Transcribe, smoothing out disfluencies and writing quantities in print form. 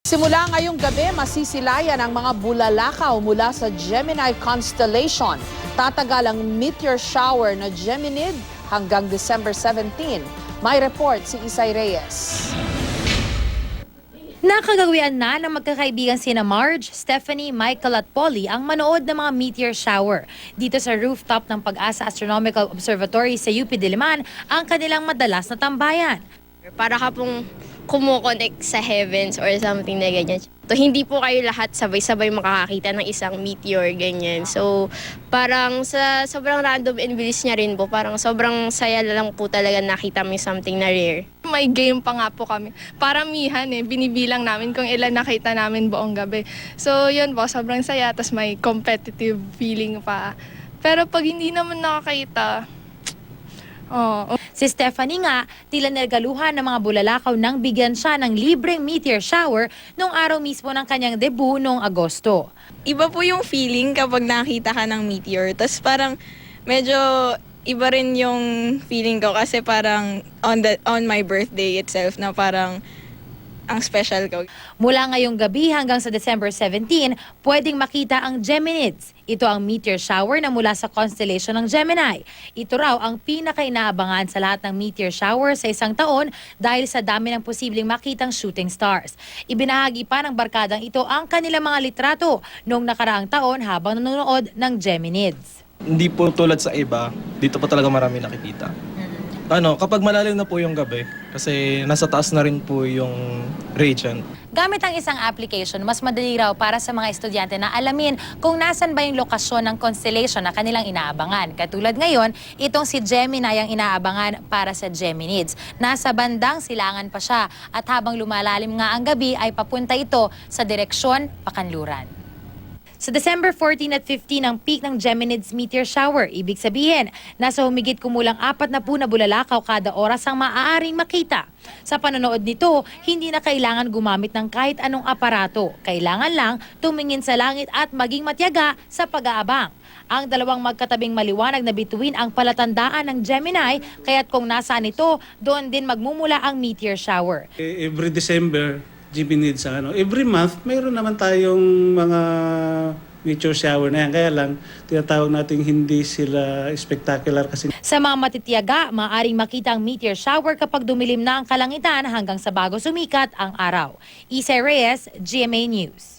Simula ngayong gabi, masisilayan ang mga bulalakaw mula sa Gemini constellation. Tatagal ang meteor shower na Geminid hanggang December 17. May report si Isay Reyes. Nakagawian na ng magkakaibigan sina Marge, Stephanie, Michael at Polly ang manood ng mga meteor shower. Dito sa rooftop ng Pag-asa Astronomical Observatory sa UP Diliman ang kanilang madalas na tambayan. Para ka pong kumukonect sa heavens or something na ganyan. So, hindi po kayo lahat sabay-sabay makakakita ng isang meteor, ganyan. So, parang sa sobrang random and bilis niya rin po, parang sobrang saya lang po talaga nakita mo something na rare. May game pa nga po kami. Paramihan binibilang namin kung ilan nakita namin buong gabi. So, yun po, sobrang saya, tapos may competitive feeling pa. Pero pag hindi naman nakakita, Si Stephanie nga, tila nagaluhan ng mga bulalakaw nang bigyan siya ng libreng meteor shower noong araw mismo ng kanyang debut noong Agosto. Iba po yung feeling kapag nakita ka ng meteor. Tapos parang medyo iba rin yung feeling ko kasi parang on my birthday itself na parang ang special ko. Mula ngayong gabi hanggang sa December 17, pwedeng makita ang Geminids. Ito ang meteor shower na mula sa constellation ng Gemini. Ito raw ang pinaka-inaabangan sa lahat ng meteor shower sa isang taon dahil sa dami ng posibleng makitang shooting stars. Ibinahagi pa ng barkadang ito ang kanilang mga litrato noong nakaraang taon habang nanonood ng Geminids. Hindi po tulad sa iba, dito pa talaga marami nakikita. Kapag malalim na po yung gabi, kasi nasa taas na rin po yung radiant. Gamit ang isang application, mas madali raw para sa mga estudyante na alamin kung nasan ba yung lokasyon ng constellation na kanilang inaabangan. Katulad ngayon, itong si Gemini ang inaabangan para sa Geminids. Nasa bandang silangan pa siya at habang lumalalim nga ang gabi ay papunta ito sa direksyon Pakanluran. Sa December 14 at 15 ang peak ng Geminids meteor shower. Ibig sabihin, nasa humigit kumulang 40 na bulalakaw kada oras ang maaaring makita. Sa panonood nito, hindi na kailangan gumamit ng kahit anong aparato. Kailangan lang tumingin sa langit at maging matyaga sa pag-aabang. Ang dalawang magkatabing maliwanag na bituin ang palatandaan ng Gemini, kaya't kung nasaan ito, doon din magmumula ang meteor shower. Every December, Geminids every month, mayroon naman tayong mga meteor shower na yan. Kaya lang, tinatawag natin hindi sila spectacular kasi. Sa mga matitiyaga, maaaring makita ang meteor shower kapag dumilim na ang kalangitan hanggang sa bago sumikat ang araw. Isay Reyes, GMA News.